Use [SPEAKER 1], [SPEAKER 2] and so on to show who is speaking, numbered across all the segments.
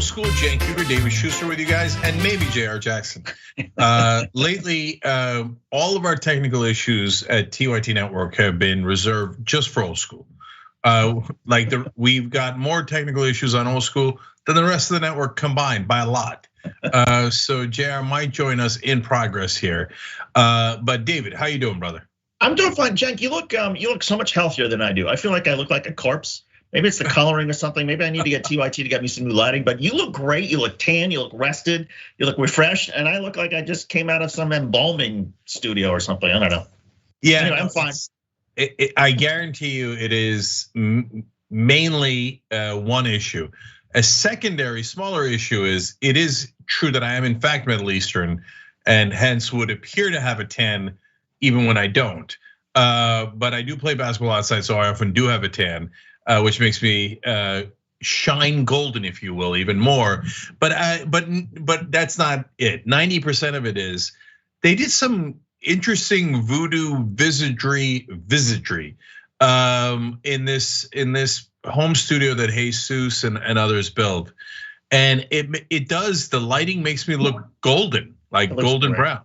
[SPEAKER 1] School, Cenk Uygur, David Schuster with you guys, and maybe J.R. Jackson. Lately, all of our technical issues at TYT Network have been reserved just for old school. We've got more technical issues on old school than the rest of the network combined by a lot. So JR might join us in progress here. But David, how you doing, brother?
[SPEAKER 2] I'm doing fine, Cenk. You look so much healthier than I do. I feel like I look like a corpse. Maybe it's the coloring or something. Maybe I need to get TYT to get me some new lighting. But you look great. You look tan. You look rested. You look refreshed. And I look like I just came out of some embalming studio or something. I don't know.
[SPEAKER 1] Yeah,
[SPEAKER 2] anyway, I'm fine.
[SPEAKER 1] I guarantee you, it is mainly one issue. A secondary, smaller issue is it is true that I am in fact Middle Eastern, and hence would appear to have a tan even when I don't. But I do play basketball outside, so I often do have a tan. Which makes me shine golden, if you will, even more. But that's not it. 90% of it is they did some interesting voodoo visagry in this home studio that Jesus and others build, and it does. The lighting makes me look golden, like golden brown.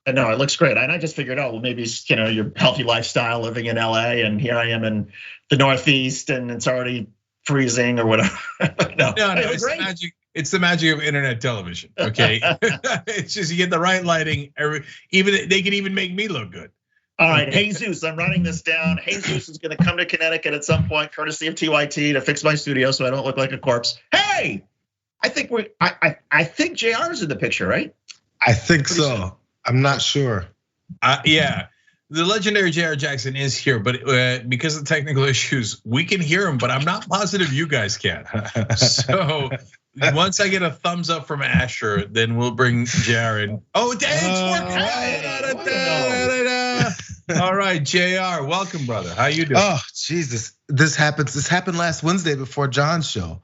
[SPEAKER 2] No, it looks great. And I just figured, well, maybe it's your healthy lifestyle living in LA, and here I am in the Northeast, and it's already freezing or whatever.
[SPEAKER 1] No, it's the magic of internet television. Okay, it's just you get the right lighting. Even they can even make me look good.
[SPEAKER 2] All right, Jesus, I'm writing this down. Jesus is going to come to Connecticut at some point, courtesy of TYT, to fix my studio so I don't look like a corpse. Hey, I think I think JR is in the picture, right?
[SPEAKER 3] I think so. I'm not sure.
[SPEAKER 1] Yeah, the legendary J.R. Jackson is here, but because of technical issues, we can hear him, but I'm not positive you guys can. So once I get a thumbs up from Asher, then we'll bring JR in. Oh, it's working. All right, JR, welcome, brother. How you doing?
[SPEAKER 3] Oh, Jesus. This happened last Wednesday before John's show.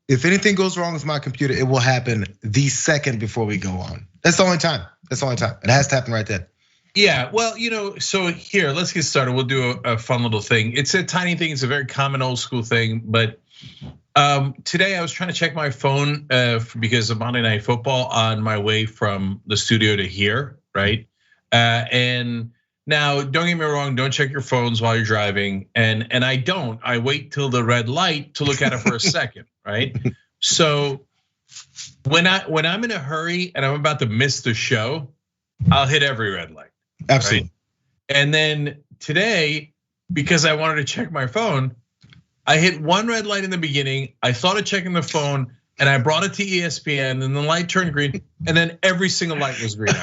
[SPEAKER 3] If anything goes wrong with my computer, it will happen the second before we go on. That's the only time. That's the only time. It has to happen right then.
[SPEAKER 1] Yeah, well, so here, let's get started. We'll do a fun little thing. It's a tiny thing. It's a very common old school thing. But today I was trying to check my phone because of Monday Night Football on my way from the studio to here, right? And now, don't get me wrong, don't check your phones while you're driving. And I don't. I wait till the red light to look at it for a second, right? So when I'm in a hurry and I'm about to miss the show, I'll hit every red light.
[SPEAKER 3] Absolutely.
[SPEAKER 1] Right? And then today, because I wanted to check my phone, I hit one red light in the beginning. I thought of checking the phone and I brought it to ESPN and the light turned green and then every single light was green.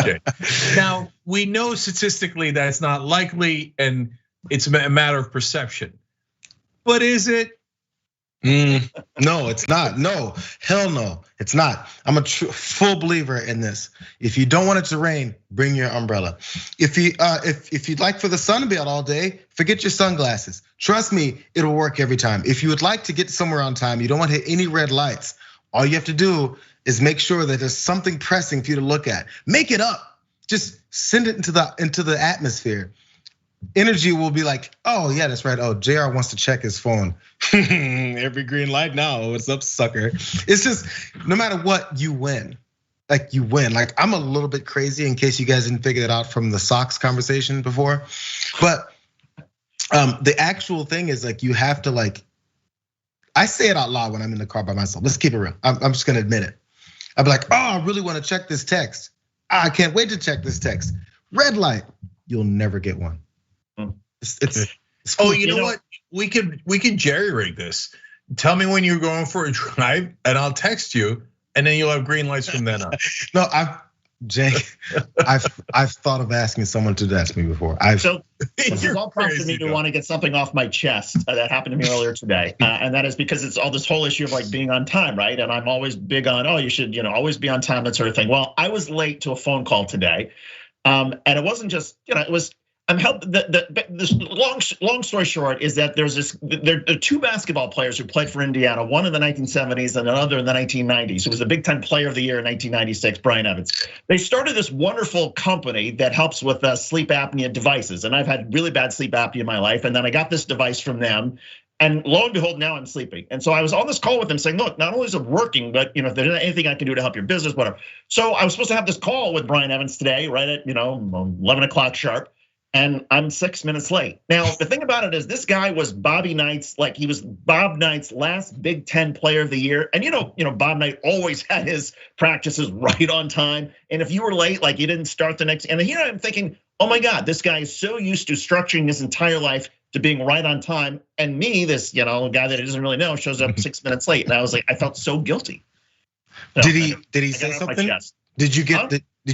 [SPEAKER 1] Okay. Now, we know statistically that it's not likely and it's a matter of perception. But is it?
[SPEAKER 3] No, it's not. No, hell no, it's not. I'm a full believer in this. If you don't want it to rain, bring your umbrella. If you'd like for the sun to be out all day, forget your sunglasses. Trust me, it'll work every time. If you would like to get somewhere on time, you don't want to hit any red lights. All you have to do is make sure that there's something pressing for you to look at. Make it up. Just send it into the atmosphere. Energy will be like, oh yeah, that's right. Oh, JR wants to check his phone. Every green light now. What's up, sucker? It's just no matter what, you win. Like you win. Like I'm a little bit crazy in case you guys didn't figure it out from the socks conversation before. But the actual thing is like you have to like. I say it out loud when I'm in the car by myself. Let's keep it real. I'm just gonna admit it. I'm like, oh, I really want to check this text. I can't wait to check this text. Red light. You'll never get one. It's
[SPEAKER 1] oh, you know what? We could jerry rig this. Tell me when you're going for a drive, and I'll text you, and then you'll have green lights from then on.
[SPEAKER 3] No, Jake, I've thought of asking someone to ask me before.
[SPEAKER 2] So this is all prompted me to want to get something off my chest that happened to me earlier today, and that is because it's all this whole issue of like being on time, right? And I'm always big on, oh, you should, always be on time, that sort of thing. Well, I was late to a phone call today, and it wasn't just, it was. I'm helping. This long story short is that there are two basketball players who played for Indiana, one in the 1970s and another in the 1990s. It was the Big Ten Player of the Year in 1996, Brian Evans. They started this wonderful company that helps with sleep apnea devices, and I've had really bad sleep apnea in my life, and then I got this device from them. And lo and behold, now I'm sleeping. And so I was on this call with them saying, look, not only is it working, but if there's anything I can do to help your business, whatever. So I was supposed to have this call with Brian Evans today, right at 11 o'clock sharp. And I'm 6 minutes late. Now, the thing about it is this guy was Bobby Knight's, he was Bob Knight's last Big Ten Player of the Year. And Bob Knight always had his practices right on time. And if you were late, you didn't start the next, and here I'm thinking, oh my God, this guy is so used to structuring his entire life to being right on time. And me, this, guy that he doesn't really know, shows up 6 minutes late. And I was like, I felt so guilty.
[SPEAKER 3] Did he say something? Did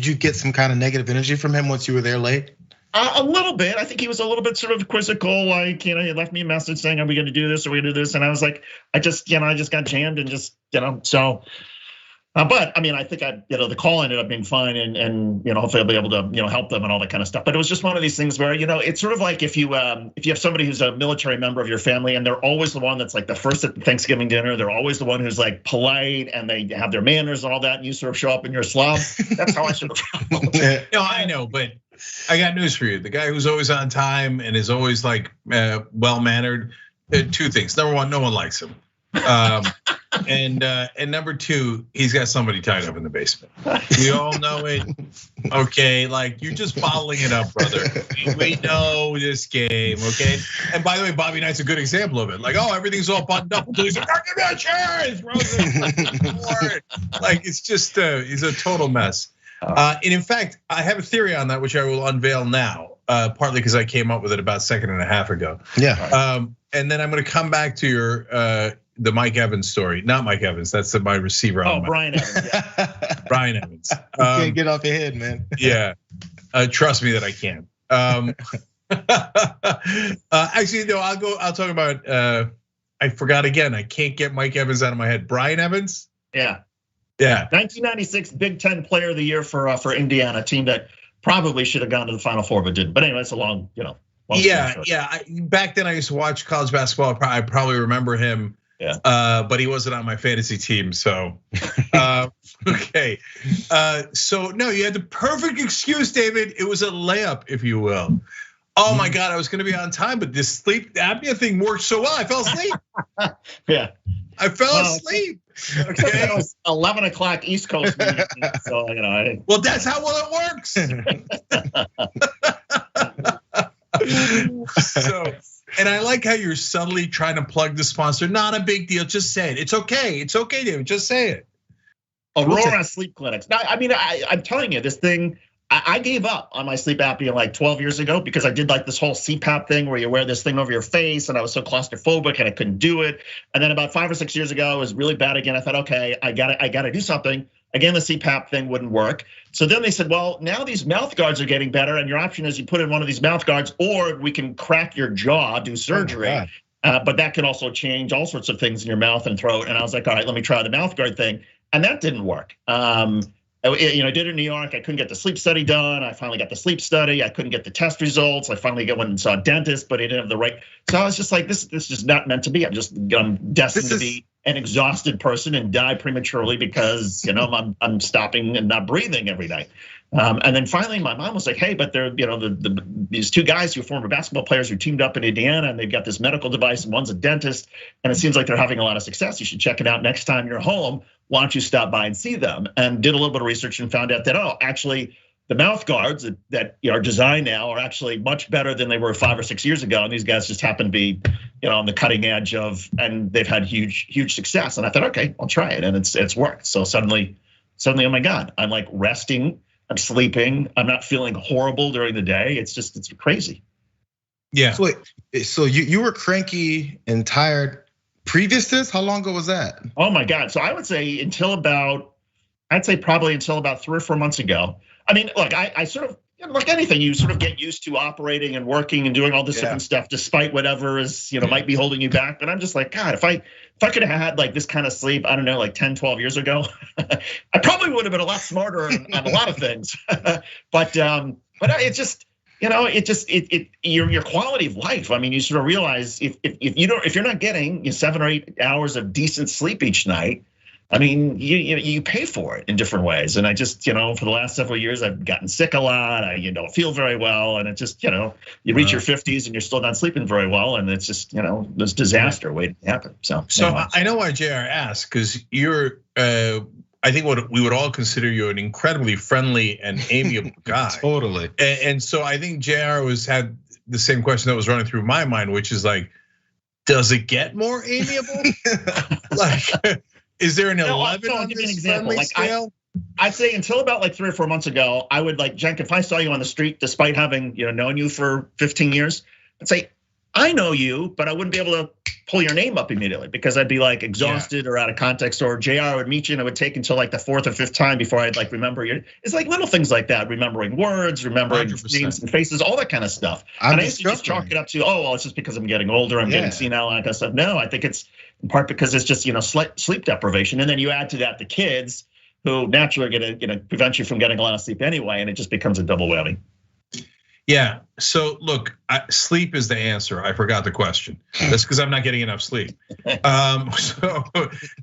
[SPEAKER 3] you get some kind of negative energy from him once you were there late?
[SPEAKER 2] A little bit. I think he was a little bit sort of quizzical, he left me a message saying, are we gonna do this? Are we gonna do this? And I was like, I just got jammed and just, so. But I mean, I think the call ended up being fine and hopefully I'll be able to, help them and all that kind of stuff. But it was just one of these things where, it's sort of like if you have somebody who's a military member of your family and they're always the one that's like the first at Thanksgiving dinner, they're always the one who's like polite and they have their manners and all that, and you sort of show up in your slob. That's how I sort of felt.
[SPEAKER 1] No, I know, but I got news for you. The guy who's always on time and is always well-mannered, two things. Number one, no one likes him. And number two, he's got somebody tied up in the basement. We all know it. Okay, you're just bottling it up, brother. We know this game, okay? And by the way, Bobby Knight's a good example of it. Everything's all buttoned up until he's like, give me a chance, bro. It's just, he's a total mess. And in fact, I have a theory on that, which I will unveil now, partly because I came up with it about a second and a half ago.
[SPEAKER 3] Yeah.
[SPEAKER 1] And then I'm going to come back to your the Mike Evans story. Not Mike Evans. That's my receiver.
[SPEAKER 2] Oh, Brian Evans. Yeah.
[SPEAKER 1] Brian Evans.
[SPEAKER 3] You can't get off your head, man.
[SPEAKER 1] Yeah. Trust me that I can. Actually, no. I'll talk about. I forgot again. I can't get Mike Evans out of my head. Brian Evans.
[SPEAKER 2] Yeah.
[SPEAKER 1] Yeah.
[SPEAKER 2] 1996 Big Ten Player of the Year for Indiana, a team that probably should have gone to the Final Four but didn't. But anyway, it's a long, long
[SPEAKER 1] yeah. Back then, I used to watch college basketball. I probably remember him.
[SPEAKER 2] Yeah.
[SPEAKER 1] But he wasn't on my fantasy team, so okay. So no, you had the perfect excuse, David. It was a layup, if you will. Oh my God, I was going to be on time, but this sleep apnea thing worked so well. I fell asleep.
[SPEAKER 2] Yeah,
[SPEAKER 1] I fell asleep.
[SPEAKER 2] Except that it was 11 o'clock East Coast meeting, so I didn't.
[SPEAKER 1] Well, that's how well it works. So, and I like how you're subtly trying to plug the sponsor. Not a big deal. Just say it. It's okay. It's okay, David. Just say it.
[SPEAKER 2] Aurora Sleep Clinics. Now, I mean, I'm telling you, this thing. I gave up on my sleep apnea like 12 years ago because I did like this whole CPAP thing where you wear this thing over your face, and I was so claustrophobic and I couldn't do it. And then about 5 or 6 years ago, it was really bad again. I thought, okay, I gotta do something. Again, the CPAP thing wouldn't work. So then they said, well, now these mouth guards are getting better, and your option is you put in one of these mouth guards, or we can crack your jaw, do surgery. But that can also change all sorts of things in your mouth and throat. And I was like, all right, let me try the mouth guard thing, and that didn't work. I did it in New York. I couldn't get the sleep study done. I finally got the sleep study. I couldn't get the test results. I finally went and saw a dentist, but he didn't have the right. So I was just like, this is not meant to be. I'm destined to be an exhausted person and die prematurely because I'm stopping and not breathing every night. And then finally, my mom was like, "Hey, but they're these two guys who are former basketball players who teamed up in Indiana, and they've got this medical device, and one's a dentist, and it seems like they're having a lot of success. You should check it out next time you're home. Why don't you stop by and see them?" And did a little bit of research and found out that actually the mouth guards that are designed now are actually much better than they were 5 or 6 years ago. And these guys just happen to be on the cutting edge of, and they've had huge success. And I thought, okay, I'll try it, and it's worked. So suddenly, oh my God, I'm like resting. I'm sleeping. I'm not feeling horrible during the day. It's crazy.
[SPEAKER 1] Yeah.
[SPEAKER 3] So wait, so you were cranky and tired previous to this? How long ago was that?
[SPEAKER 2] Oh my God. So I would say probably until about 3 or 4 months ago. I mean, look, I sort of, like anything, you sort of get used to operating and working and doing all this different stuff, despite whatever is, might be holding you back. But I'm just like, God, if I could have had like this kind of sleep, I don't know, like 10, 12 years ago, I probably would have been a lot smarter on a lot of things. But it's just, your quality of life. I mean, you sort of realize if you're not getting 7 or 8 hours of decent sleep each night, I mean, you pay for it in different ways. And I just, for the last several years, I've gotten sick a lot. I don't feel very well, and it just, you reach your 50s and you're still not sleeping very well, and it's just, this disaster waiting to happen. So
[SPEAKER 1] anyway. I know why JR asked, because you're, I think what we would all consider you an incredibly friendly and amiable guy.
[SPEAKER 3] Totally.
[SPEAKER 1] And so I think JR had the same question that was running through my mind, which is like, does it get more amiable? Like. Is there an 11 on this friendly scale?
[SPEAKER 2] I'd say until about like 3 or 4 months ago, I would like, Jenk, if I saw you on the street, despite having known you for 15 years, I'd say, I know you, but I wouldn't be able to pull your name up immediately because I'd be like exhausted or out of context, or JR would meet you and it would take until like the 4th or 5th time before I'd like remember you. It's like little things like that, remembering words, remembering 100%. Names and faces, all that kind of stuff. And I used to just chalk it up to, oh, well, it's just because I'm getting older, I'm getting senile, and that kind of stuff. No, I think it's in part because it's just sleep deprivation, and then you add to that the kids who naturally are gonna prevent you from getting a lot of sleep anyway, and it just becomes a double whammy.
[SPEAKER 1] Yeah. So look, sleep is the answer. I forgot the question. That's because I'm not getting enough sleep. So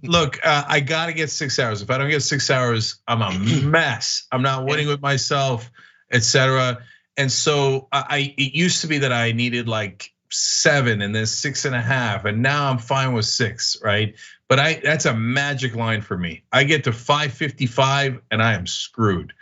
[SPEAKER 1] look, I gotta get 6 hours. If I don't get 6 hours, I'm a mess. I'm not winning with myself, etc. And so it used to be that I needed like 7 and then 6.5, and now I'm fine with 6, right? But that's a magic line for me. I get to 5:55 and I am screwed,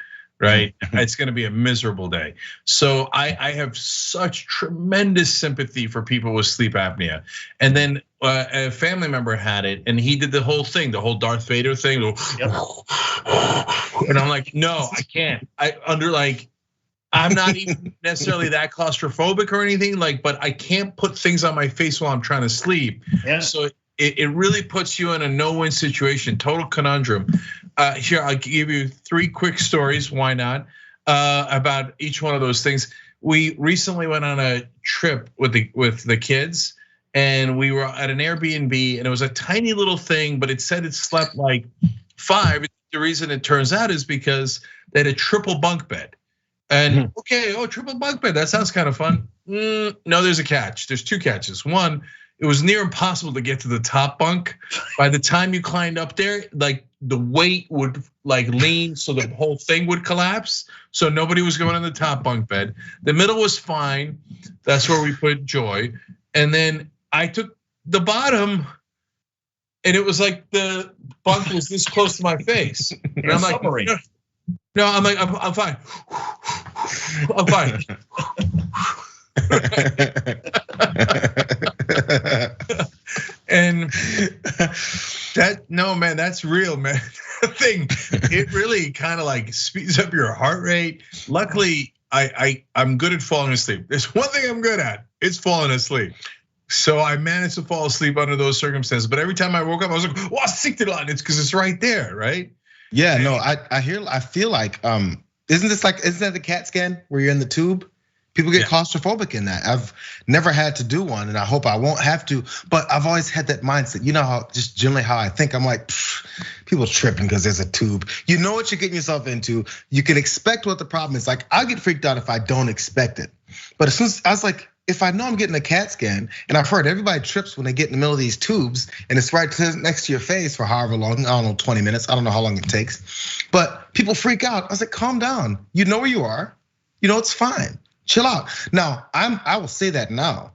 [SPEAKER 1] right? It's gonna be a miserable day. So I have such tremendous sympathy for people with sleep apnea. And then a family member had it, and he did the whole thing, the whole Darth Vader thing. Yep. And I'm like, no, I can't. I'm not even necessarily that claustrophobic or anything, but I can't put things on my face while I'm trying to sleep.
[SPEAKER 2] Yeah.
[SPEAKER 1] So it really puts you in a no-win situation, total conundrum. Here, I'll give you 3 quick stories, why not, about each one of those things. We recently went on a trip with the kids, and we were at an Airbnb, and it was a tiny little thing, but it said it slept like 5. The reason it turns out is because they had a triple bunk bed. And okay, triple bunk bed, that sounds kind of fun. No, there's a catch. There's 2 catches. One, it was near impossible to get to the top bunk. By the time you climbed up there, like the weight would lean, so the whole thing would collapse. So nobody was going in the top bunk bed. The middle was fine. That's where we put Joy. And then I took the bottom, and it was like the bunk was this close to my face. And I'm like, no, I'm like, I'm fine. I'm fine. And that's real, man. Thing, it really kind of speeds up your heart rate. Luckily, I'm good at falling asleep. There's one thing I'm good at, it's falling asleep. So I managed to fall asleep under those circumstances. But every time I woke up, I was like, "Wow, sick to lot." It's because it's right there, right?
[SPEAKER 3] Yeah, no, I feel like, isn't that the CAT scan where you're in the tube? People get claustrophobic in that. I've never had to do one, and I hope I won't have to. But I've always had that mindset. You know how just generally how I think. I'm like, people tripping because there's a tube. You know what you're getting yourself into. You can expect what the problem is. Like, I get freaked out if I don't expect it. But as soon as I was like, if I know I'm getting a CAT scan, and I've heard everybody trips when they get in the middle of these tubes, and it's right next to your face for however long, I don't know, 20 minutes. I don't know how long it takes. But people freak out. I was like, calm down. You know where you are. You know it's fine. Chill out. Now, I will say that now,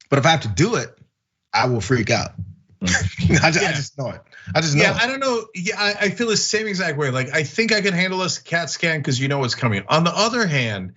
[SPEAKER 3] but if I have to do it, I will freak out. I just know it. I just know.
[SPEAKER 1] Yeah, I don't know. Yeah, I feel the same exact way. I think I can handle this CAT scan because you know what's coming. On the other hand,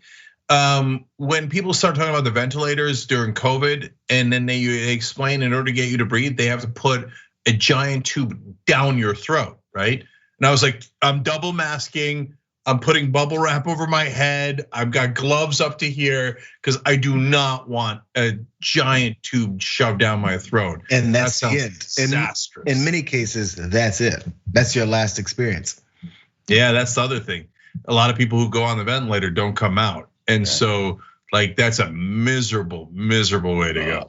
[SPEAKER 1] when people start talking about the ventilators during COVID, and then they explain in order to get you to breathe, they have to put a giant tube down your throat, right? And I was like, I'm double masking. I'm putting bubble wrap over my head. I've got gloves up to here because I do not want a giant tube shoved down my throat.
[SPEAKER 3] And that's it. Disastrous. In many cases, that's it. That's your last experience.
[SPEAKER 1] Yeah, that's the other thing. A lot of people who go on the ventilator don't come out. And so that's a miserable way to go.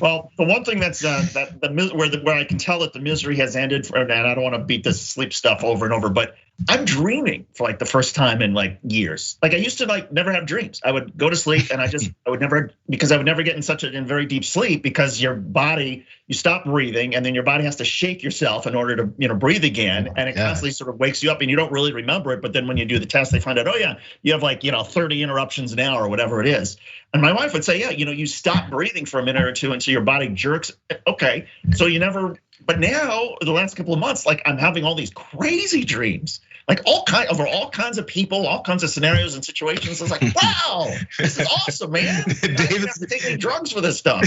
[SPEAKER 2] Well, the one thing that's where I can tell that the misery has ended, and I don't want to beat this sleep stuff over and over, but I'm dreaming for the first time in years. I used to never have dreams. I would go to sleep and I would never get in such a very deep sleep because your body, you stop breathing and then your body has to shake yourself in order to breathe again, and it constantly sort of wakes you up and you don't really remember it. But then when you do the test, they find out, oh yeah, you have 30 interruptions an hour or whatever it is. And my wife would say, yeah, you stop breathing for a minute or two until your body jerks. Okay, so you never. But now, the last couple of months, I'm having all these crazy dreams, all kinds of people, all kinds of scenarios and situations. I was like, wow, this is awesome, man. David's taking drugs for this stuff.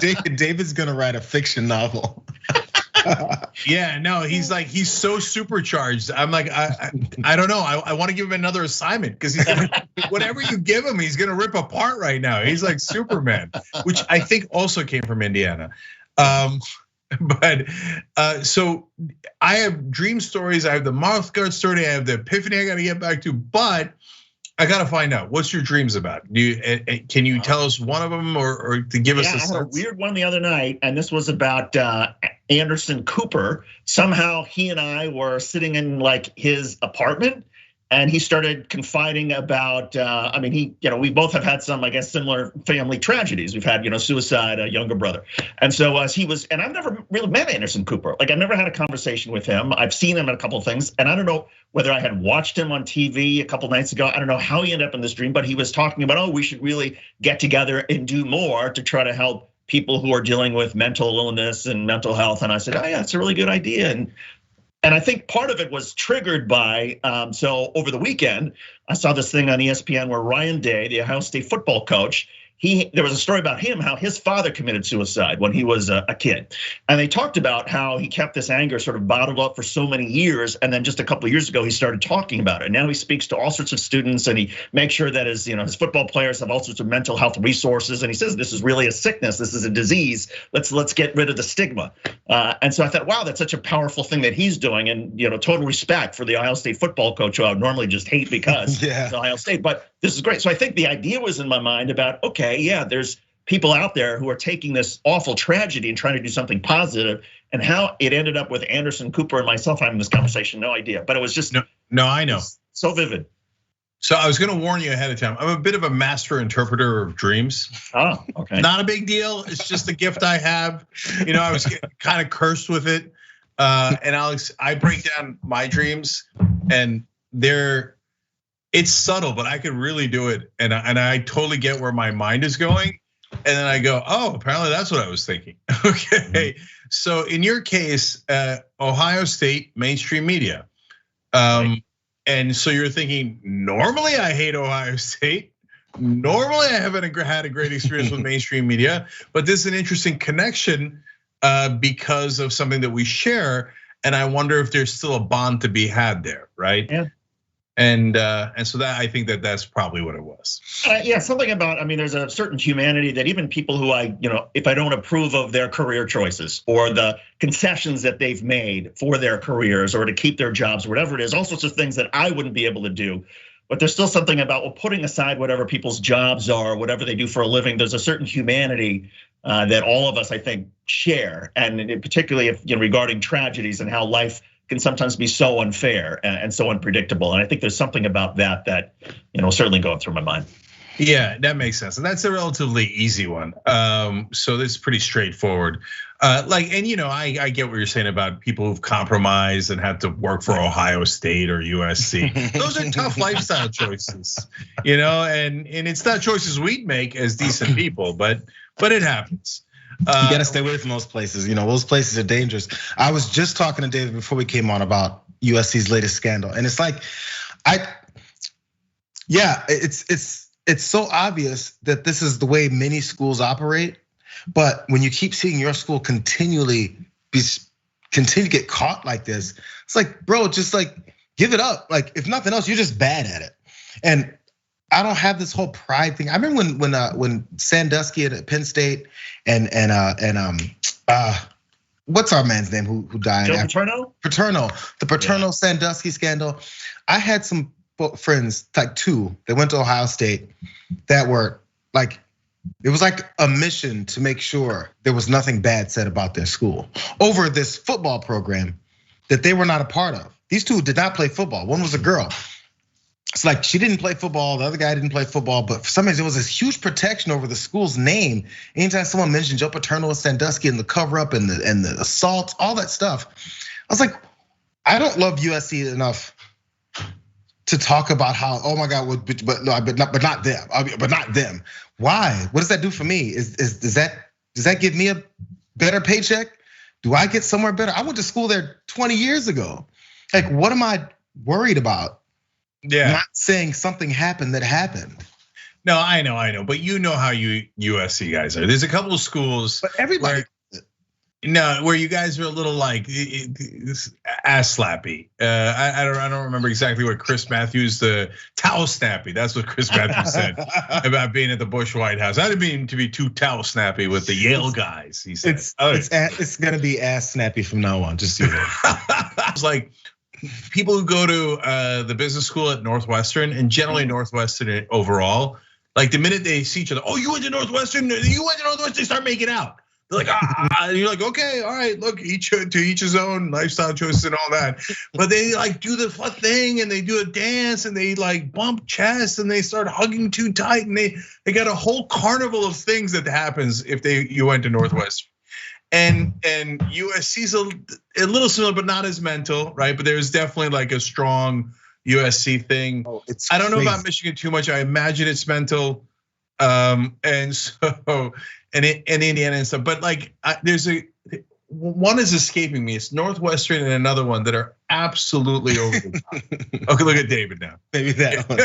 [SPEAKER 3] David's gonna write a fiction novel.
[SPEAKER 1] Yeah, no, he's so supercharged. I'm like, I don't know. I want to give him another assignment because whatever you give him, he's gonna rip apart right now. He's like Superman, which I think also came from Indiana. But so I have dream stories. I have the mouth guard story. I have the epiphany I got to get back to. But I got to find out what's your dreams about. Can you tell us one of them or to give us a sense?
[SPEAKER 2] I had a weird one the other night, and this was about Anderson Cooper. Somehow he and I were sitting in his apartment. And he started confiding about, we both have had some, I guess, similar family tragedies. We've had, suicide, a younger brother. And so as he was, and I've never really met Anderson Cooper. I've never had a conversation with him. I've seen him in a couple of things. And I don't know whether I had watched him on TV a couple of nights ago. I don't know how he ended up in this dream, but he was talking about, we should really get together and do more to try to help people who are dealing with mental illness and mental health. And I said, oh yeah, it's a really good idea. And And I think part of it was triggered by, so over the weekend, I saw this thing on ESPN where Ryan Day, the Ohio State football coach, there was a story about him, how his father committed suicide when he was a kid. And they talked about how he kept this anger sort of bottled up for so many years. And then just a couple of years ago, he started talking about it. Now he speaks to all sorts of students and he makes sure that his football players have all sorts of mental health resources. And he says, this is really a sickness. This is a disease. Let's get rid of the stigma. And so I thought, wow, that's such a powerful thing that he's doing. And total respect for the Ohio State football coach, who I would normally just hate because it's Ohio State. But this is great. So I think the idea was in my mind about, okay, yeah, there's people out there who are taking this awful tragedy and trying to do something positive, and how it ended up with Anderson Cooper and myself having this conversation, no idea. But it was just
[SPEAKER 1] no, I know,
[SPEAKER 2] so vivid.
[SPEAKER 1] So I was going to warn you ahead of time. I'm a bit of a master interpreter of dreams.
[SPEAKER 2] Oh, okay.
[SPEAKER 1] Not a big deal. It's just a gift I have. I was kind of cursed with it. And Alex, I break down my dreams, and it's subtle, but I can really do it. And I totally get where my mind is going. And then I go, oh, apparently that's what I was thinking. Okay. So in your case, Ohio State mainstream media. And so you're thinking, normally I hate Ohio State. Normally I haven't had a great experience with mainstream media, but this is an interesting connection because of something that we share. And I wonder if there's still a bond to be had there, right?
[SPEAKER 2] Yeah.
[SPEAKER 1] And so that, I think that's probably what it was.
[SPEAKER 2] Yeah, something about, there's a certain humanity that even people who if I don't approve of their career choices or the concessions that they've made for their careers or to keep their jobs, whatever it is, all sorts of things that I wouldn't be able to do. But there's still something about, putting aside whatever people's jobs are, whatever they do for a living, there's a certain humanity that all of us, I think, share. And particularly if, regarding tragedies and how life can sometimes be so unfair and so unpredictable. And I think there's something about that certainly going through my mind.
[SPEAKER 1] Yeah, that makes sense. And that's a relatively easy one. So this is pretty straightforward. I get what you're saying about people who've compromised and had to work for Ohio State or USC. Those are tough lifestyle choices, and it's not choices we'd make as decent people, but it happens.
[SPEAKER 3] You gotta stay away from those places. Those places are dangerous. I was just talking to David before we came on about USC's latest scandal, and it's like, it's so obvious that this is the way many schools operate. But when you keep seeing your school continue to get caught like this, it's like, bro, just give it up. Like, if nothing else, you're just bad at it. And I don't have this whole pride thing. I remember when Sandusky at Penn State and what's our man's name who died?
[SPEAKER 2] Joe Paterno?
[SPEAKER 3] The Paterno Sandusky scandal. I had some friends, like two, that went to Ohio State that were like, it was like a mission to make sure there was nothing bad said about their school over this football program that they were not a part of. These two did not play football. One was a girl. It's like she didn't play football, the other guy didn't play football, but for some reason there was this huge protection over the school's name. Anytime someone mentioned Joe Paterno and Sandusky and the cover up and the assaults, all that stuff, I was like, I don't love USC enough to talk about how, oh my God, but not them. But not them. Why? What does that do for me? Does that give me a better paycheck? Do I get somewhere better? I went to school there 20 years ago. Like, what am I worried about?
[SPEAKER 1] Yeah.
[SPEAKER 3] Not saying something happened that happened.
[SPEAKER 1] No, I know, but you know how you USC guys are. There's a couple of schools,
[SPEAKER 3] but everybody.
[SPEAKER 1] Where you guys are a little like ass slappy. I don't remember exactly what Chris Matthews, the towel snappy. That's what Chris Matthews said about being at the Bush White House. I didn't mean to be too towel snappy with the Yale guys. He said
[SPEAKER 3] it's gonna be ass snappy from now on. Just so you know.
[SPEAKER 1] It's like people who go to the business school at Northwestern, and generally Northwestern overall, like the minute they see each other, oh, you went to Northwestern, they start making out. They're like, and you're like, okay, all right, look, to each his own, lifestyle choices and all that. But they like do the fun thing and they do a dance and they like bump chests and they start hugging too tight and they got a whole carnival of things that happens if you went to Northwestern. And USC's a little similar, but not as mental, right? But there's definitely like a strong USC thing.
[SPEAKER 3] Oh,
[SPEAKER 1] I don't know about Michigan too much. I imagine it's mental, and so and Indiana and stuff. But like, one is escaping me. It's Northwestern and another one that are absolutely over the top. Okay, look at David now.
[SPEAKER 3] Maybe that one.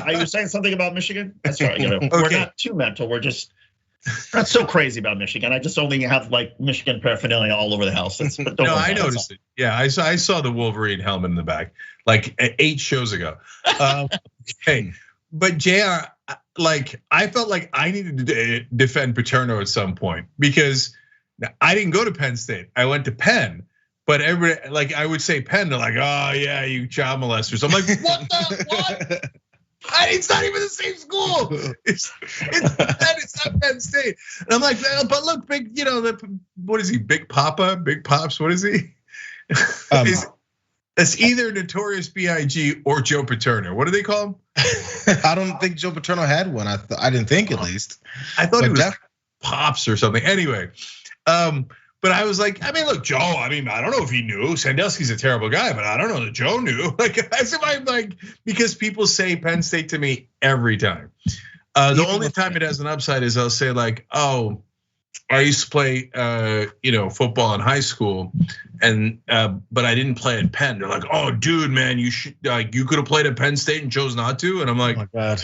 [SPEAKER 2] Are you saying something about Michigan? That's right.
[SPEAKER 1] Okay.
[SPEAKER 2] We're not too mental. We're just not so crazy about Michigan. I just only have like Michigan paraphernalia all over the house.
[SPEAKER 1] No, I noticed it. Yeah, I saw the Wolverine helmet in the back like 8 shows ago. Okay, but JR, like I felt like I needed to defend Paterno at some point because I didn't go to Penn State. I went to Penn, but everybody, like I would say Penn, they're like, oh yeah, you child molesters. I'm like, what the what? It's not even the same school. It's not Penn State. And I'm like, but look, big, what is he? Big Papa, Big Pops, what is he? It's either Notorious B.I.G. or Joe Paterno. What do they call him?
[SPEAKER 3] I don't think Joe Paterno had one. I didn't think at least.
[SPEAKER 1] I thought he was Pops or something. Anyway, but I was like, I mean, look, Joe. I mean, I don't know if he knew. Sandusky's a terrible guy, but I don't know that Joe knew. Like, as if I'm like, because people say Penn State to me every time. The only time it has an upside is I'll say like, oh, I used to play, football in high school, and but I didn't play at Penn. They're like, oh, dude, man, you could have played at Penn State and chose not to. And I'm like,
[SPEAKER 3] oh my God.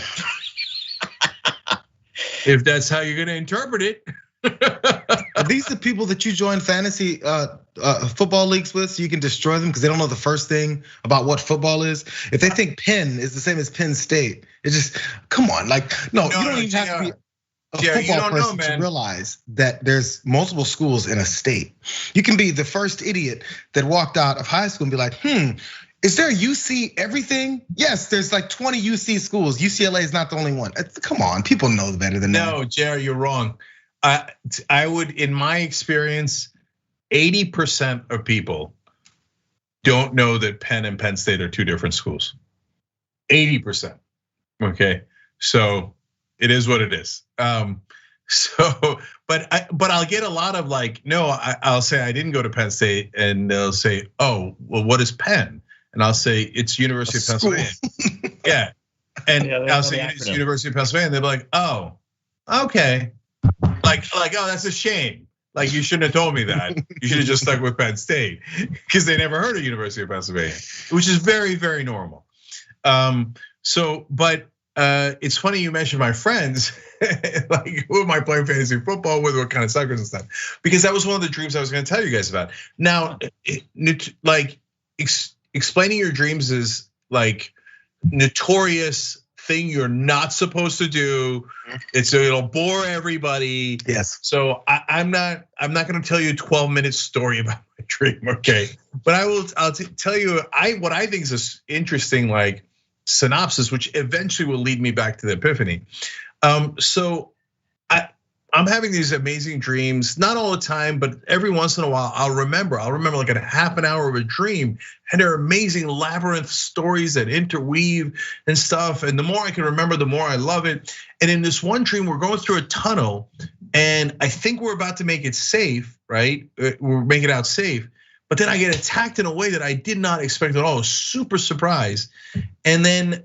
[SPEAKER 1] If that's how you're gonna interpret it.
[SPEAKER 3] Are these the people that you join fantasy football leagues with so you can destroy them because they don't know the first thing about what football is? If they think Penn is the same as Penn State, it's just, come on, like, no, you don't even have to be a football person to realize that there's multiple schools in a state. You can be the first idiot that walked out of high school and be like, is there a UC everything? Yes, there's like 20 UC schools. UCLA is not the only one. Come on, people know better than that.
[SPEAKER 1] No, Jerry, you're wrong. I would, in my experience, 80% of people don't know that Penn and Penn State are 2 different schools. 80%. Okay, so it is what it is. But I'll get a lot of like, no, I'll say I didn't go to Penn State, and they'll say, oh, well, what is Penn? And I'll say it's University of Pennsylvania. Yeah, and I'll say it's University of Pennsylvania. And they'll be like, oh, okay. Like, oh, that's a shame. Like, you shouldn't have told me that. You should have just stuck with Penn State because they never heard of University of Pennsylvania, which is very, very normal. But it's funny you mentioned my friends, like who am I playing fantasy football with, what kind of suckers and stuff, because that was one of the dreams I was going to tell you guys about. Now, like explaining your dreams is like notorious thing you're not supposed to do. It'll bore everybody.
[SPEAKER 3] Yes.
[SPEAKER 1] So I'm not going to tell you a 12-minute story about my dream, okay? But I'll tell you what I think is this interesting like synopsis, which eventually will lead me back to the epiphany. So I'm having these amazing dreams, not all the time, but every once in a while I'll remember like a half an hour of a dream, and there are amazing labyrinth stories that interweave and stuff. And the more I can remember, the more I love it. And in this one dream, we're going through a tunnel, and I think we're about to make it safe, right? We're making it out safe. But then I get attacked in a way that I did not expect at all. Super surprised. And then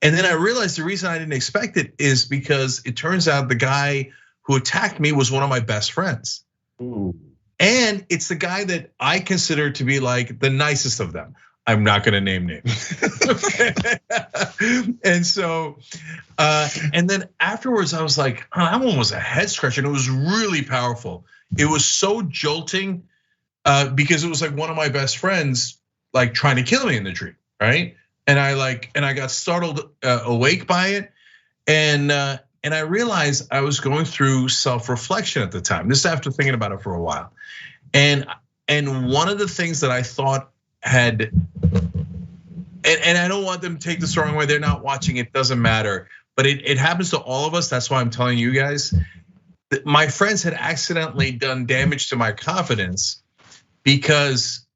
[SPEAKER 1] And then I realized the reason I didn't expect it is because it turns out the guy who attacked me was one of my best friends.
[SPEAKER 2] Ooh.
[SPEAKER 1] And it's the guy that I consider to be like the nicest of them. I'm not gonna name names. And so, and then afterwards I was like, oh, that one was a head scratcher, and it was really powerful. It was so jolting because it was like one of my best friends like trying to kill me in the dream, right? And I got startled awake by it, and I realized I was going through self-reflection at the time. This is after thinking about it for a while, and one of the things that I thought had, and I don't want them to take this the wrong way. They're not watching. It doesn't matter, but it happens to all of us. That's why I'm telling you guys. My friends had accidentally done damage to my confidence because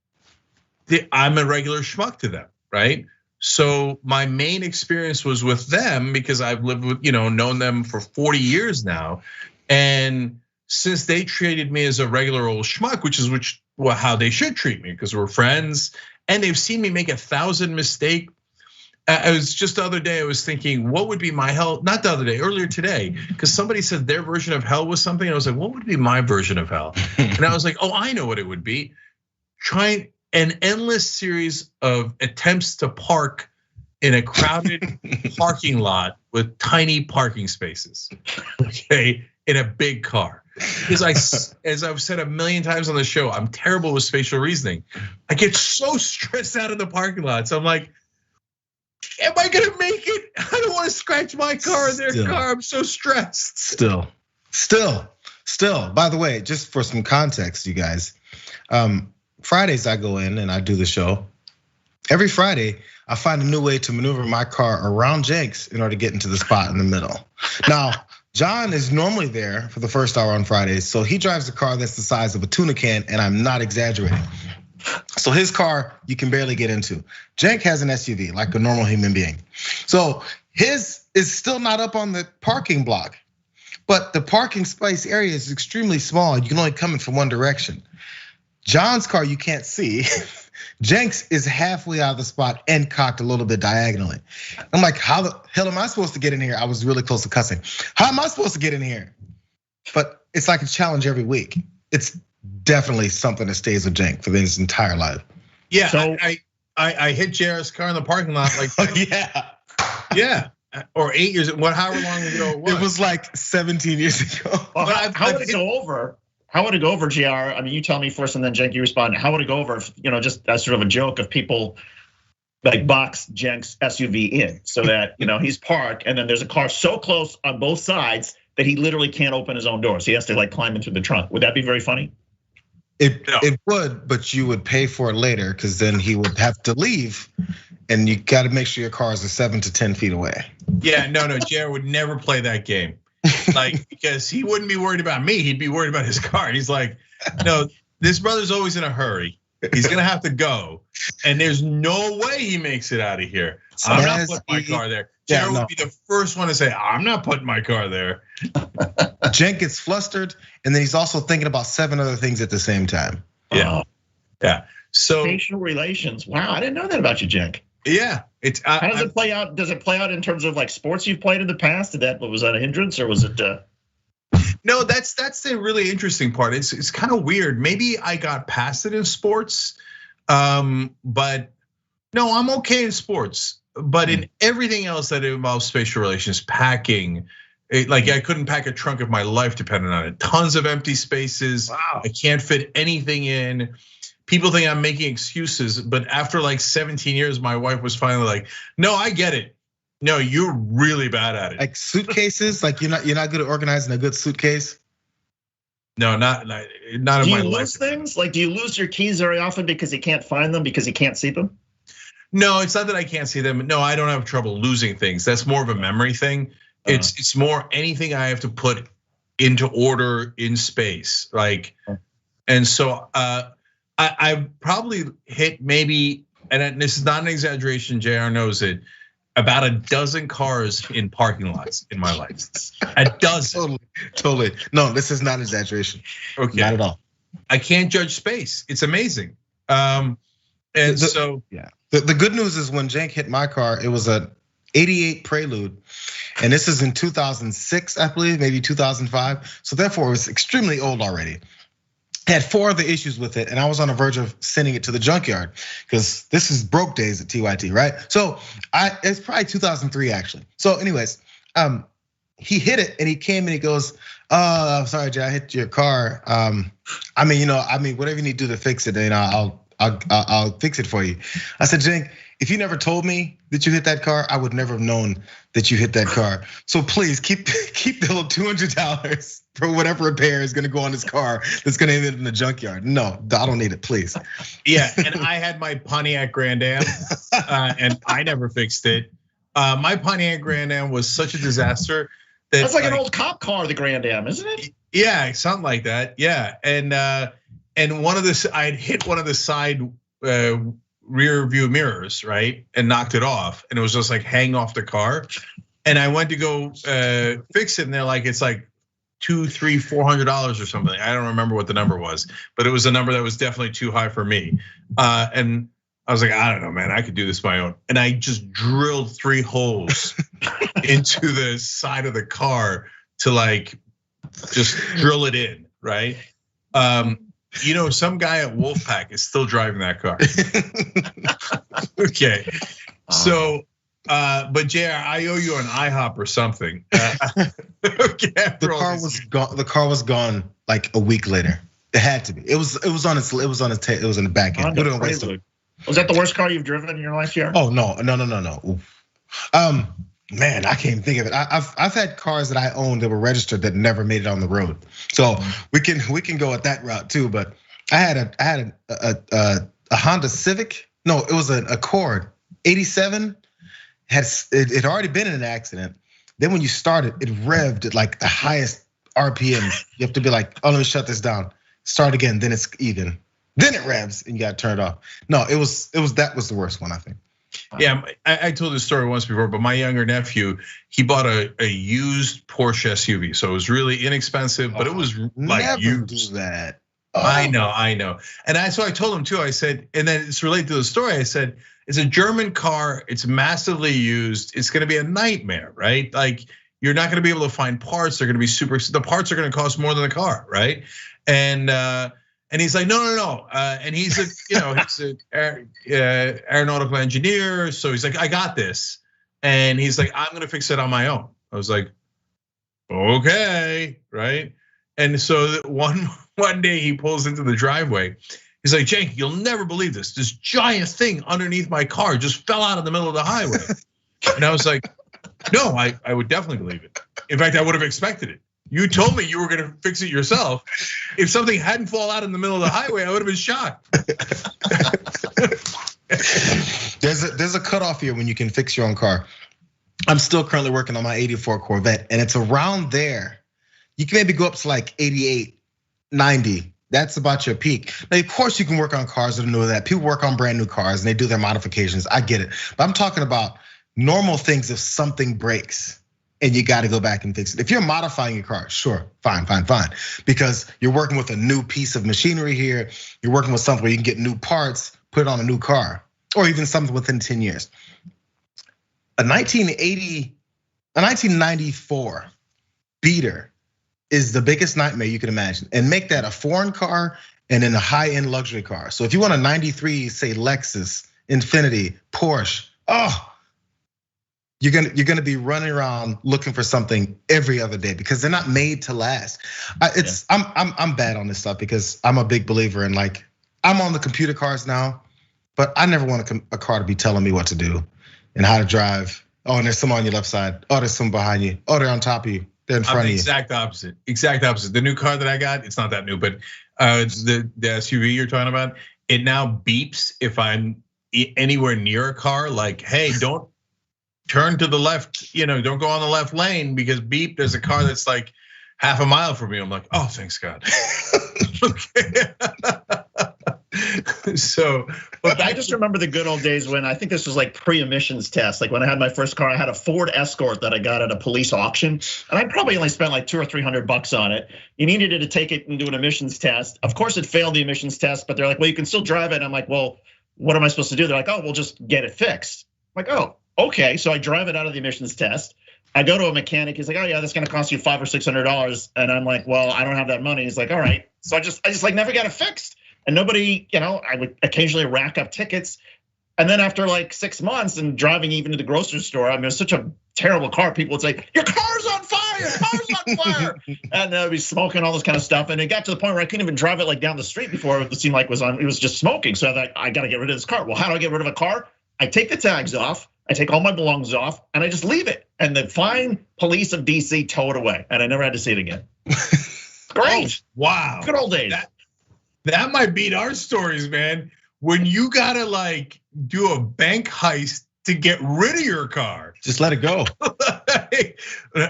[SPEAKER 1] I'm a regular schmuck to them, right? So my main experience was with them because I've lived with, known them for 40 years now. And since they treated me as a regular old schmuck, which is how they should treat me because we're friends, and they've seen me make 1,000 mistakes. I was just the other day, I was thinking, what would be my hell? Not the other day, earlier today, because somebody said their version of hell was something. And I was like, what would be my version of hell? And I was like, oh, I know what it would be. Trying an endless series of attempts to park in a crowded parking lot with tiny parking spaces, okay, in a big car. Because as I've said a million times on the show, I'm terrible with spatial reasoning. I get so stressed out in the parking lots. I'm like, am I gonna make it? I don't want to scratch my car in their car. I'm so stressed.
[SPEAKER 3] Still. By the way, just for some context, you guys, Fridays I go in and I do the show. Every Friday, I find a new way to maneuver my car around Jenks in order to get into the spot in the middle. Now, John is normally there for the first hour on Fridays, so he drives a car that's the size of a tuna can, and I'm not exaggerating. So his car, you can barely get into. Jenk has an SUV, like a normal human being. So his is still not up on the parking block, but the parking space area is extremely small. You can only come in from one direction. John's car, you can't see. Jenks is halfway out of the spot and cocked a little bit diagonally. I'm like, how the hell am I supposed to get in here? I was really close to cussing. How am I supposed to get in here? But it's like a challenge every week. It's definitely something that stays with Jenk for his entire life.
[SPEAKER 1] Yeah, so, I hit JR's car in the parking lot like yeah, or 8 years, however long ago it was.
[SPEAKER 3] It was like 17 years ago.
[SPEAKER 2] Well, how would it go over? How would it go over, JR? I mean, you tell me first and then Jenk, you respond. How would it go over if, just as sort of a joke of people like box Jenk's SUV in so that, he's parked and then there's a car so close on both sides that he literally can't open his own door. So he has to like climb into the trunk. Would that be very funny?
[SPEAKER 3] It would, but you would pay for it later because then he would have to leave and you gotta make sure your cars are 7 to 10 feet away.
[SPEAKER 1] Yeah, no, JR would never play that game. Like, because he wouldn't be worried about me, he'd be worried about his car. He's like, no, this brother's always in a hurry. He's gonna have to go, and there's no way he makes it out of here. I'm not putting my car there. JR would be the first one to say, I'm not putting my car there.
[SPEAKER 3] Jenk gets flustered, and then he's also thinking about 7 other things at the same time.
[SPEAKER 1] Yeah, So
[SPEAKER 2] spatial relations. Wow, I didn't know that about you, Jenk.
[SPEAKER 1] Yeah,
[SPEAKER 2] how does it play out? Does it play out in terms of like sports you've played in the past? Was that a hindrance or was it?
[SPEAKER 1] No, that's the really interesting part. It's kind of weird. Maybe I got past it in sports, but no, I'm okay in sports. But in everything else that involves spatial relations, packing, like I couldn't pack a trunk of my life depending on it. Tons of empty spaces. Wow. I can't fit anything in. People think I'm making excuses, but after like 17 years, my wife was finally like, "No, I get it. No, you're really bad at it."
[SPEAKER 3] Like suitcases, like you're not good at organizing a good suitcase.
[SPEAKER 1] No, not in my life.
[SPEAKER 2] Do you lose things? Like, do you lose your keys very often because you can't find them because you can't see them?
[SPEAKER 1] No, it's not that I can't see them. No, I don't have trouble losing things. That's more of a memory thing. It's more anything I have to put into order in space, like, and so. I probably hit maybe, and this is not an exaggeration, JR knows it, about a dozen cars in parking lots in my life. A dozen.
[SPEAKER 3] Totally. No, this is not an exaggeration.
[SPEAKER 1] Okay.
[SPEAKER 3] Not at all.
[SPEAKER 1] I can't judge space. It's amazing. And so.
[SPEAKER 3] Yeah. The good news is when Jenk hit my car, it was a 88 Prelude. And this is in 2006, I believe, maybe 2005. So therefore it was extremely old already. Had 4 other issues with it, and I was on the verge of sending it to the junkyard because this is broke days at TYT, right? So it's probably 2003 actually. So, anyways, he hit it and he came and he goes, "Oh, I'm sorry, Jay, I hit your car. I mean, whatever you need to do to fix it, I'll fix it for you." I said, "Jenk, if you never told me that you hit that car, I would never have known that you hit that car. So please keep the little $200 for whatever repair is gonna go on this car that's gonna end in the junkyard. No, I don't need it, please."
[SPEAKER 1] Yeah, and I had my Pontiac Grand Am, and I never fixed it. My Pontiac Grand Am was such a disaster.
[SPEAKER 2] That's like an old cop car, the Grand Am, isn't it?
[SPEAKER 1] Yeah, something like that. Yeah, and I'd hit one of the side rear view mirrors, right, and knocked it off, and it was just like hang off the car. And I went to go fix it, and they're like, it's like $200, $300, $400 or something. I don't remember what the number was, but it was a number that was definitely too high for me. And I was like, I don't know, man, I could do this my own. And I just drilled 3 holes into the side of the car to like just drill it in, right? Some guy at Wolfpack is still driving that car. Okay, so, but JR, I owe you an IHOP or something. Okay,
[SPEAKER 3] the car was gone like a week later. It had to be. It was on the back end.
[SPEAKER 2] Was that the worst car you've driven in your life, Jared?
[SPEAKER 3] Oh no. Man, I can't even think of it. I've had cars that I owned that were registered that never made it on the road. So we can go at that route too. But I had a Honda Civic. No, it was an Accord 87. It had already been in an accident. Then when you start it, it revved at like the highest RPM. You have to be like, oh, let me shut this down. Start again. Then it's even. Then it revs and you got to turn it off. No, that was the worst one, I think.
[SPEAKER 1] Yeah, I told this story once before, but my younger nephew, he bought a used Porsche SUV, so it was really inexpensive, but it was like
[SPEAKER 3] never
[SPEAKER 1] used.
[SPEAKER 3] Do that.
[SPEAKER 1] I know, and so I told him too. I said, and then it's related to the story. I said, it's a German car. It's massively used. It's going to be a nightmare, right? Like you're not going to be able to find parts. They're going to be the parts are going to cost more than the car, right? And he's like, no. And he's an aeronautical engineer. So he's like, I got this. And he's like, I'm gonna fix it on my own. I was like, okay, right? And so one day he pulls into the driveway. He's like, Jake, you'll never believe this. This giant thing underneath my car just fell out in the middle of the highway. And I was like, no, I would definitely believe it. In fact, I would have expected it. You told me you were gonna fix it yourself. If something hadn't fallen out in the middle of the highway, I would have been shocked.
[SPEAKER 3] There's a cutoff here when you can fix your own car. I'm still currently working on my '84 Corvette, and it's around there. You can maybe go up to like 88, 90. That's about your peak. Now, of course, you can work on cars that are new to that. People work on brand new cars and they do their modifications. I get it, but I'm talking about normal things. If something breaks and you got to go back and fix it. If you're modifying your car, sure, fine. Because you're working with a new piece of machinery here. You're working with something where you can get new parts, put it on a new car, or even something within 10 years. A 1994 beater is the biggest nightmare you can imagine. And make that a foreign car and then a high-end luxury car. So if you want a 93, say Lexus, Infiniti, Porsche, you're gonna be running around looking for something every other day because they're not made to last. I'm bad on this stuff because I'm a big believer in like I'm on the computer cars now, but I never want a car to be telling me what to do and how to drive. Oh, and there's someone on your left side. Oh, there's someone behind you. Oh, they're on top of you. They're in front of you.
[SPEAKER 1] Exact opposite. The new car that I got, it's not that new, but it's the SUV you're talking about. It now beeps if I'm anywhere near a car. Like, hey, don't turn to the left, don't go on the left lane because beep, there's a car that's like half a mile from me. I'm like, oh, thanks God. So,
[SPEAKER 2] but I just remember the good old days when I think this was like pre-emissions test. Like when I had my first car, I had a Ford Escort that I got at a police auction, and I probably only spent like $200 or $300 on it. You needed to take it and do an emissions test. Of course, it failed the emissions test, but they're like, well, you can still drive it. I'm like, well, what am I supposed to do? They're like, oh, we'll just get it fixed. I'm like, oh, okay. So I drive it out of the emissions test. I go to a mechanic. He's like, oh yeah, that's gonna cost you $500 or $600, and I'm like, well, I don't have that money. He's like, all right. So I just like never got it fixed. And nobody, I would occasionally rack up tickets. And then after like 6 months and driving even to the grocery store, I mean, it was such a terrible car. People would say, your car's on fire, car's on fire. And they'd be smoking all this kind of stuff. And it got to the point where I couldn't even drive it like down the street before it seemed like it was just smoking. So I thought, I gotta get rid of this car. Well, how do I get rid of a car? I take the tags off, I take all my belongings off, and I just leave it. And the fine police of DC tow it away. And I never had to see it again. Great.
[SPEAKER 1] Oh, wow.
[SPEAKER 2] Good old days.
[SPEAKER 1] That might beat our stories, man. When you gotta like do a bank heist to get rid of your car.
[SPEAKER 3] Just let it go.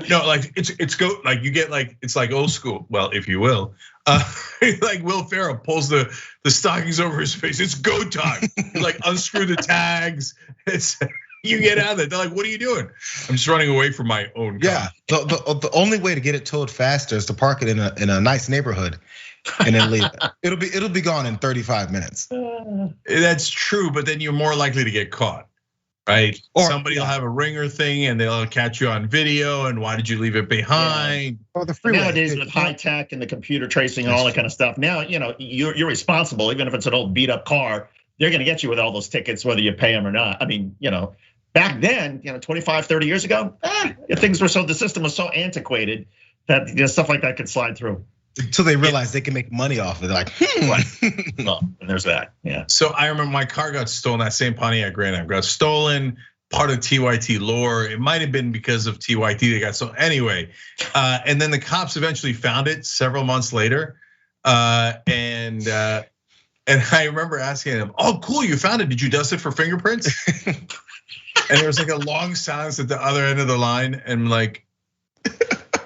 [SPEAKER 1] No, like it's go like you get like it's like old school. Well, if you will, like Will Ferrell pulls the stockings over his face. It's go time. You like unscrew the tags. You get out of it. They're like, what are you doing? I'm just running away from my own car.
[SPEAKER 3] Yeah, the only way to get it towed faster is to park it in a nice neighborhood. and then leave it. It'll be gone in 35 minutes.
[SPEAKER 1] That's true, but then you're more likely to get caught. Right, or somebody will have a ringer thing, and they'll catch you on video. And why did you leave it behind?
[SPEAKER 2] Or the freeway. Nowadays, with high tech and the computer tracing and all that kind of stuff, now you're responsible. Even if it's an old beat up car, they're going to get you with all those tickets, whether you pay them or not. I mean, back then, 25, 30 years ago, things were the system was so antiquated that stuff like that could slide through.
[SPEAKER 3] Until they realize they can make money off of it. Like,
[SPEAKER 2] Well, and there's that, yeah.
[SPEAKER 1] So I remember my car got stolen, that same Pontiac Grand Am got stolen, part of TYT lore. It might've been because of TYT they got stolen. Anyway, and then the cops eventually found it several months later. And I remember asking him, "Oh, cool, you found it. Did you dust it for fingerprints?" And there was like a long silence at the other end of the line. And I'm like,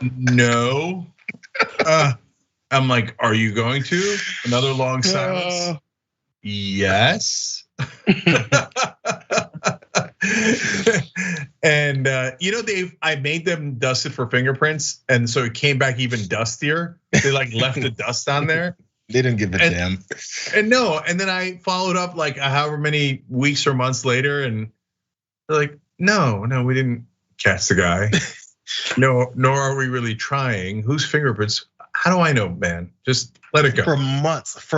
[SPEAKER 1] no. I'm like, are you going to? Another long silence. Yes. And I made them dust it for fingerprints, and so it came back even dustier. They like left the dust on there.
[SPEAKER 3] They didn't give a damn.
[SPEAKER 1] And then I followed up like however many weeks or months later, and they're like, no, we didn't catch the guy. No, nor are we really trying. Whose fingerprints? How do I know, man? Just let it go.
[SPEAKER 3] For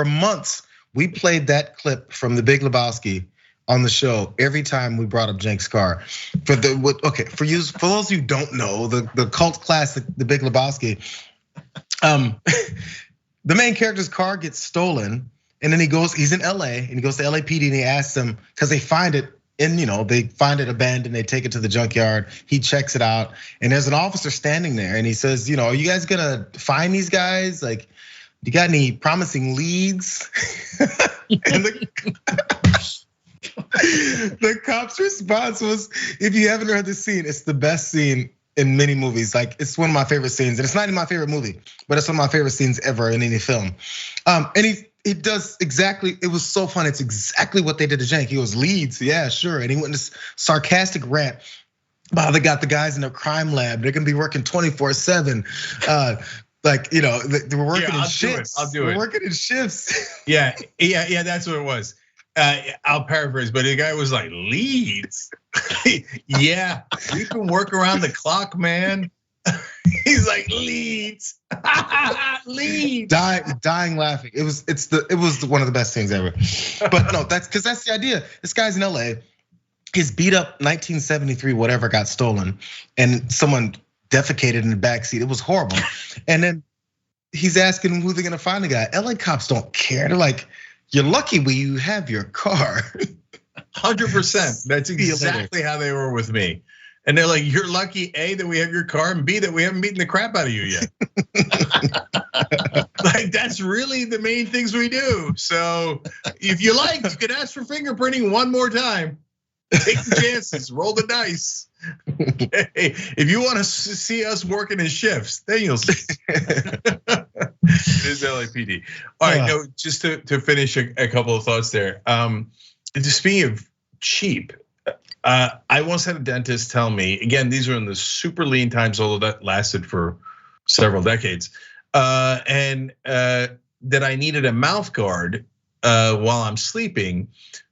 [SPEAKER 3] months, we played that clip from The Big Lebowski on the show every time we brought up Cenk's car. For those who don't know, the cult classic, The Big Lebowski, the main character's car gets stolen, and then he's in LA, and he goes to LAPD and he asks them, because they find it. And they find it abandoned, they take it to the junkyard, he checks it out, and there's an officer standing there, and he says, are you guys gonna find these guys? Like, you got any promising leads? And the cop's response was, if you haven't heard the scene, it's the best scene in many movies. Like, it's one of my favorite scenes, and it's not even my favorite movie, but it's one of my favorite scenes ever in any film. And it does exactly, it was so fun. It's exactly what they did to Cenk. He goes, leads, yeah, sure. And he went in this sarcastic rant about they got the guys in their crime lab. They're gonna be working 24/7. Like, they were working in shifts.
[SPEAKER 1] I'll do it.
[SPEAKER 3] We're working in shifts.
[SPEAKER 1] Yeah, that's what it was. I'll paraphrase, but the guy was like, leads? Yeah, you can work around the clock, man. He's like, leads, leads.
[SPEAKER 3] Dying laughing. It was one of the best things ever. But no, that's the idea. This guy's in LA. His beat up 1973 whatever got stolen, and someone defecated in the backseat. It was horrible. And then he's asking who they're gonna find the guy. LA cops don't care. They're like, you're lucky you have your car.
[SPEAKER 1] 100%. That's exactly how they were with me. And they're like, you're lucky, A, that we have your car, and B, that we haven't beaten the crap out of you yet. Like, that's really the main things we do. So if you like, you could ask for fingerprinting one more time. Take the chances, roll the dice. If you want to see us working in shifts, then you'll see. It is LAPD. All right, no, just to finish a couple of thoughts there. Speaking of cheap, I once had a dentist tell me, again, these are in the super lean times, although that lasted for several decades, and that I needed a mouth guard while I'm sleeping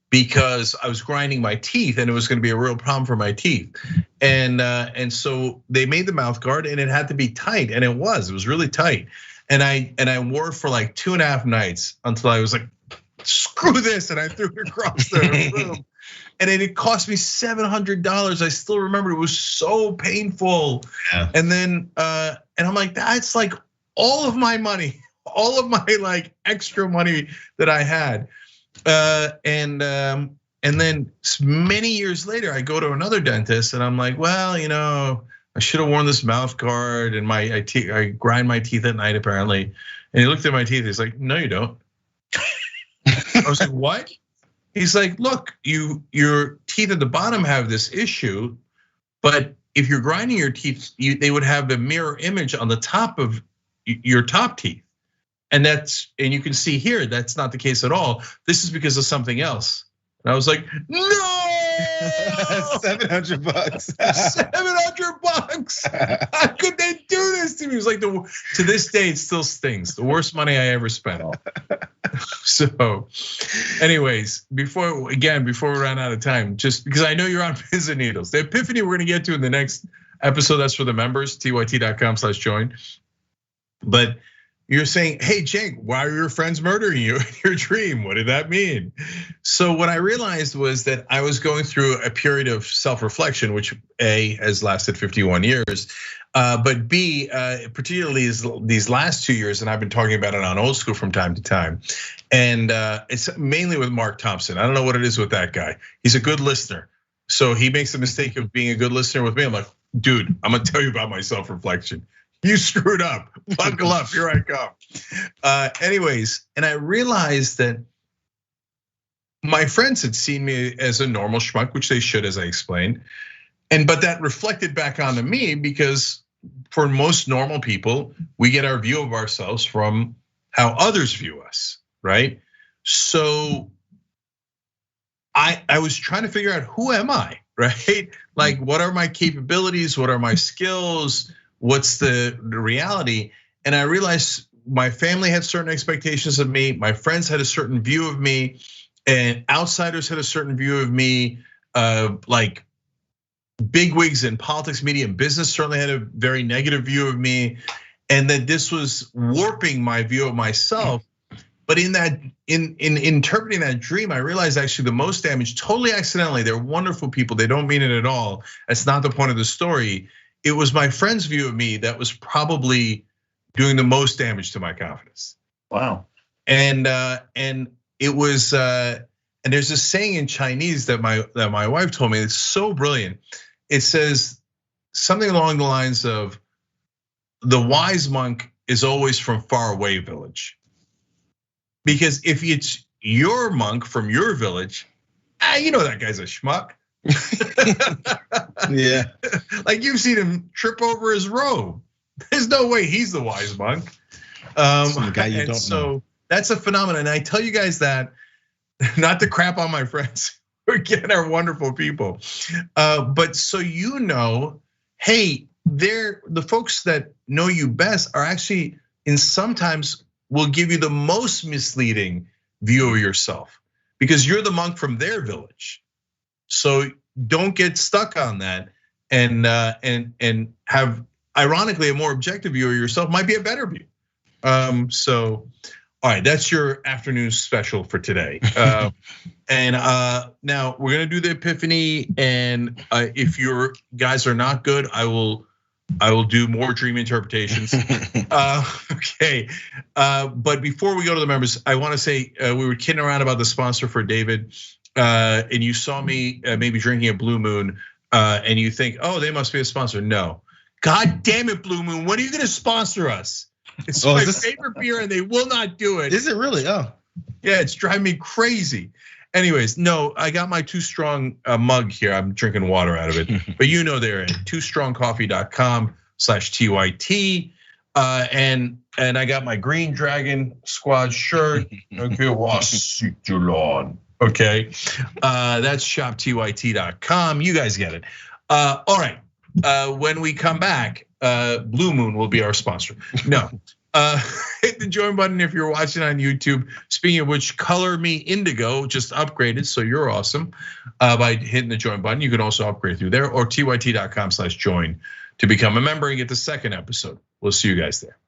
[SPEAKER 1] because I was grinding my teeth and it was gonna be a real problem for my teeth. And so they made the mouth guard and it had to be tight, and it was really tight. And I wore it for like 2.5 nights until I was like, screw this, and I threw it across the room. And it cost me $700. I still remember it was so painful. Yeah. And then, and I'm like, that's like all of my money, all of my like extra money that I had. And then many years later, I go to another dentist, and I'm like, well, I should have worn this mouth guard, and I grind my teeth at night apparently. And he looked at my teeth. He's like, no, you don't. I was like, what? He's like, look, your teeth at the bottom have this issue, but if you're grinding your teeth, they would have the mirror image on the top of your top teeth. And you can see here, that's not the case at all. This is because of something else. And I was like, no! Oh,
[SPEAKER 3] $700.
[SPEAKER 1] $700. How could they do this to me? It was like to this day, it still stings. The worst money I ever spent. So, anyways, before we run out of time, just because I know you're on pins and needles, the epiphany we're gonna get to in the next episode, that's for the members, tyt.com/join. But you're saying, hey, Jake, why are your friends murdering you in your dream? What did that mean? So what I realized was that I was going through a period of self-reflection, which A, has lasted 51 years, but B, particularly these last 2 years, and I've been talking about it on Old School from time to time, and it's mainly with Mark Thompson. I don't know what it is with that guy. He's a good listener. So he makes the mistake of being a good listener with me. I'm like, dude, I'm gonna tell you about my self-reflection. You screwed up, buckle up, here I come. Anyways, and I realized that my friends had seen me as a normal schmuck, which they should, as I explained. But that reflected back onto me because for most normal people, we get our view of ourselves from how others view us, right? So I was trying to figure out, who am I, right? Like, what are my capabilities? What are my skills? What's the reality? And I realized my family had certain expectations of me. My friends had a certain view of me, and outsiders had a certain view of me. Like bigwigs in politics, media, and business certainly had a very negative view of me, and that this was warping my view of myself. But in interpreting that dream, I realized actually the most damage, totally accidentally. They're wonderful people. They don't mean it at all. That's not the point of the story. It was my friend's view of me that was probably doing the most damage to my confidence.
[SPEAKER 2] Wow.
[SPEAKER 1] And it was, and there's a saying in Chinese that my wife told me. It's so brilliant. It says something along the lines of, the wise monk is always from far away village. Because if it's your monk from your village, you know that guy's a schmuck.
[SPEAKER 3] Yeah.
[SPEAKER 1] Like, you've seen him trip over his robe. There's no way he's the wise monk.
[SPEAKER 3] Some guy you don't
[SPEAKER 1] know. That's a phenomenon. And I tell you guys that, not to crap on my friends, who again are wonderful people. But so you know, hey, the folks that know you best are actually, in sometimes will give you the most misleading view of yourself, because you're the monk from their village. So don't get stuck on that, and have, ironically, a more objective view of yourself might be a better view. So, all right, that's your afternoon special for today. And now we're gonna do the epiphany, and if your guys are not good, I will do more dream interpretations. Okay, but before we go to the members, I want to say we were kidding around about the sponsor for David. And you saw me maybe drinking a Blue Moon, and you think, oh, they must be a sponsor. No, God damn it, Blue Moon, when are you gonna sponsor us? It's my favorite beer, and they will not do it.
[SPEAKER 3] Is it really? Oh,
[SPEAKER 1] yeah, it's driving me crazy. Anyways, no, I got my Too Strong mug here. I'm drinking water out of it, but you know they're at toostrongcoffee.com/TYT, and I got my Green Dragon Squad shirt. Okay, Washington. Okay, that's shoptyt.com. You guys get it. All right, when we come back, Blue Moon will be our sponsor. No, hit the join button if you're watching on YouTube. Speaking of which, Color Me Indigo just upgraded, so you're awesome by hitting the join button. You can also upgrade through there, or tyt.com/join to become a member and get the second episode. We'll see you guys there.